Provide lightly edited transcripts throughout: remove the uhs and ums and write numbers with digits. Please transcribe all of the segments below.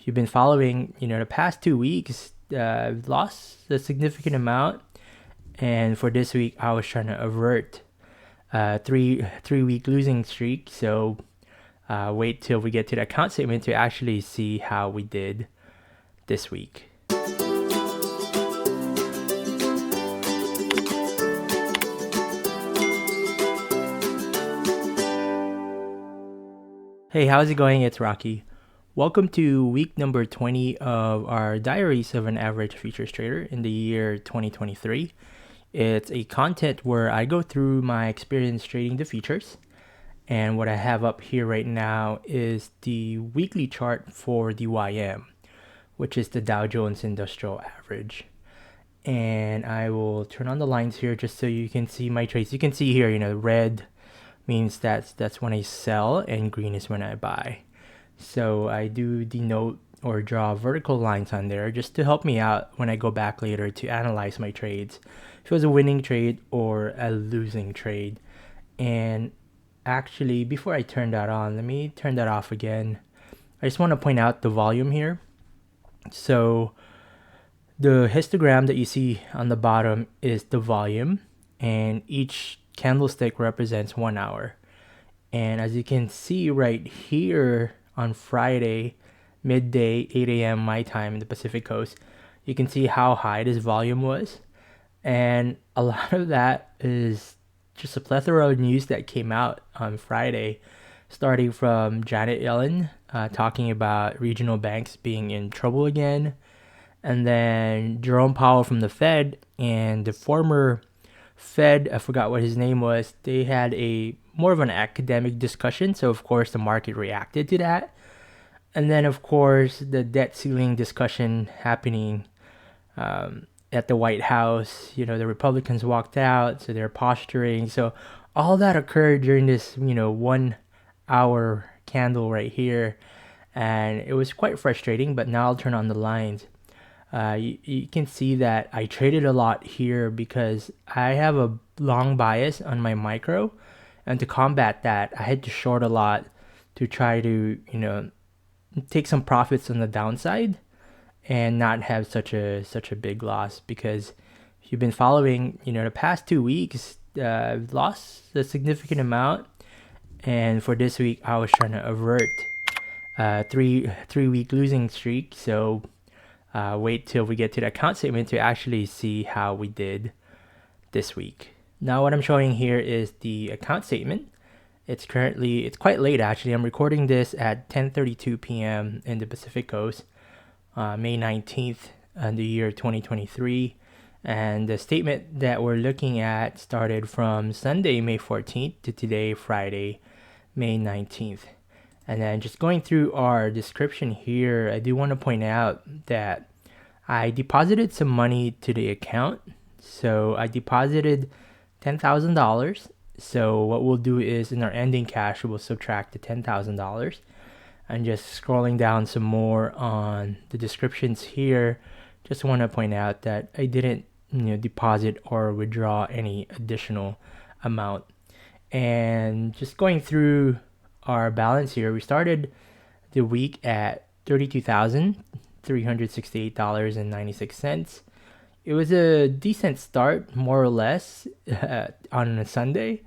if you've been following, the past 2 weeks, I've lost a significant amount. And for this week, I was trying to avert a three-week losing streak. So wait till we get to the account statement to actually see how we did this week. Hey, how's it going? It's Rocky. Welcome to week number 20 of our Diaries of an Average Futures Trader in the year 2023. It's a content where I go through my experience trading the futures. And what I have up here right now is the weekly chart for the YM, which is the Dow Jones Industrial Average. And I will turn on the lines here just so you can see my trades. You can see here, red means that's when I sell and green is when I buy. So I do denote or draw vertical lines on there just to help me out when I go back later to analyze my trades. If it was a winning trade or a losing trade. And actually, before I turn that on, let me turn that off again. I just want to point out the volume here. So the histogram that you see on the bottom is the volume, and each candlestick represents 1 hour. And as you can see right here on Friday, midday, 8 a.m. my time in the Pacific Coast, you can see how high this volume was. And a lot of that is just a plethora of news that came out on Friday, starting from Janet Yellen talking about regional banks being in trouble again. And then Jerome Powell from the Fed and the former Fed, I forgot what his name was, they had a more of an academic discussion. So of course the market reacted to that. And then of course the debt ceiling discussion happening at the White House. The Republicans walked out, so they're posturing. So all that occurred during this 1 hour candle right here. And it was quite frustrating, but now I'll turn on the lines. You can see that I traded a lot here because I have a long bias on my micro, and to combat that, I had to short a lot to try to take some profits on the downside and not have such a big loss. Because if you've been following the past 2 weeks, I've lost a significant amount, and for this week I was trying to avert a three-week losing streak. So wait till we get to the account statement to actually see how we did this week. Now what I'm showing here is the account statement. It's quite late actually. I'm recording this at 10:32 p.m. in the Pacific Coast, May 19th in the year 2023. And the statement that we're looking at started from Sunday, May 14th to today, Friday, May 19th. And then just going through our description here, I do want to point out that I deposited some money to the account. So I deposited $10,000. So what we'll do is in our ending cash, we'll subtract the $10,000. And just scrolling down some more on the descriptions here, just want to point out that I didn't deposit or withdraw any additional amount. And just going through our balance here, we started the week at $32,368.96. It was a decent start, more or less, on a Sunday,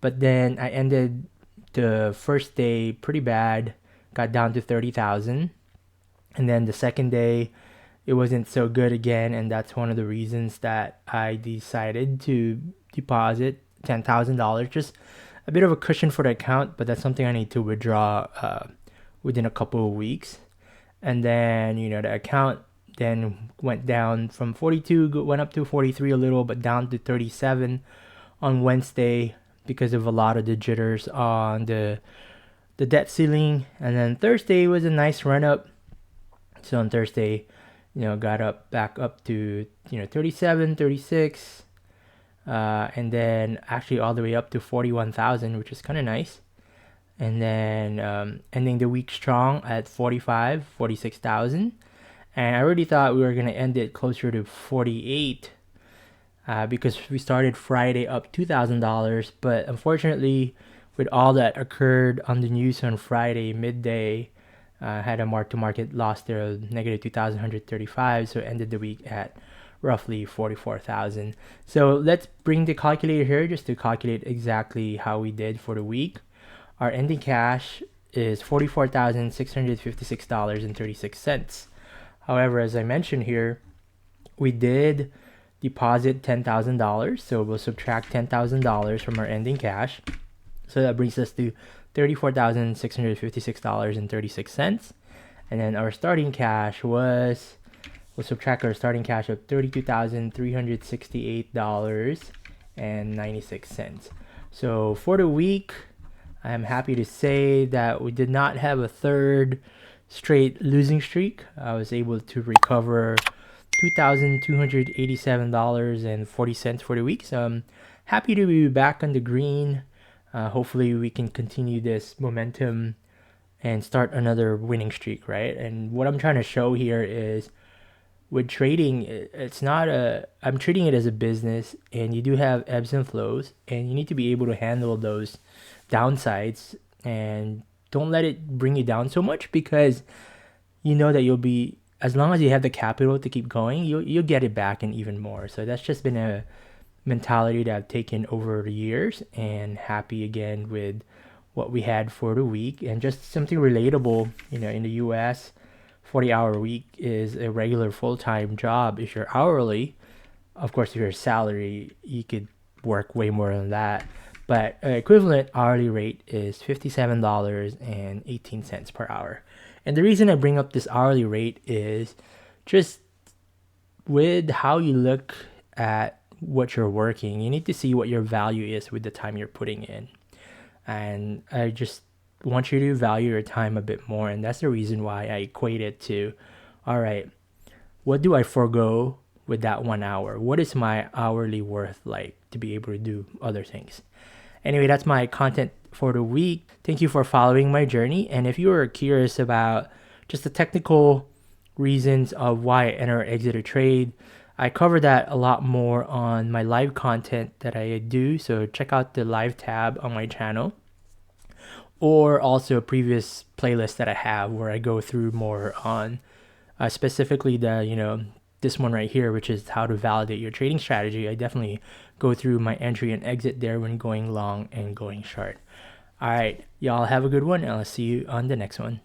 but then I ended the first day pretty bad, got down to 30,000, and then the second day it wasn't so good again, and that's one of the reasons that I decided to deposit $10,000, just a bit of a cushion for the account, but that's something I need to withdraw within a couple of weeks. And then the account then went down from 42, went up to 43 a little, but down to 37 on Wednesday because of a lot of the jitters on the debt ceiling. And then Thursday was a nice run up. So on Thursday, got back up to 37, 36, and then actually all the way up to 41,000, which is kind of nice. And then ending the week strong at 46,000. And I already thought we were going to end it closer to 48 because we started Friday up $2,000. But unfortunately, with all that occurred on the news on Friday midday, Had a mark-to-market loss there of negative 2,135, so ended the week at roughly 44,000. So let's bring the calculator here just to calculate exactly how we did for the week. Our ending cash is $44,656.36. However, as I mentioned here, we did deposit $10,000, so we'll subtract $10,000 from our ending cash. So that brings us to $34,656.36. And then our starting cash was, we'll subtract our starting cash of $32,368.96. So for the week, I am happy to say that we did not have a third straight losing streak. I was able to recover $2,287.40 for the week. So I'm happy to be back on the green. Hopefully we can continue this momentum and start another winning streak, right? And what I'm trying to show here is with trading, I'm treating it as a business, and you do have ebbs and flows, and you need to be able to handle those downsides and don't let it bring you down so much, because you know that you'll be, as long as you have the capital to keep going, you'll get it back and even more. So that's just been a mentality that I've taken over the years, and happy again with what we had for the week. And just something relatable, in the US, 40-hour week is a regular full-time job. If you're hourly, of course, if you're salary, you could work way more than that, but equivalent hourly rate is $57.18 per hour. And the reason I bring up this hourly rate is just with how you look at what you're working, you need to see what your value is with the time you're putting in. And I just want you to value your time a bit more. And that's the reason why I equate it to, all right, what do I forego with that 1 hour? What is my hourly worth like to be able to do other things? Anyway, that's my content for the week. Thank you for following my journey. And if you are curious about just the technical reasons of why I enter or exit a trade, I cover that a lot more on my live content that I do. So check out the live tab on my channel, or also previous playlists that I have where I go through more on specifically this one right here, which is how to validate your trading strategy. I definitely go through my entry and exit there when going long and going short. All right, y'all have a good one, and I'll see you on the next one.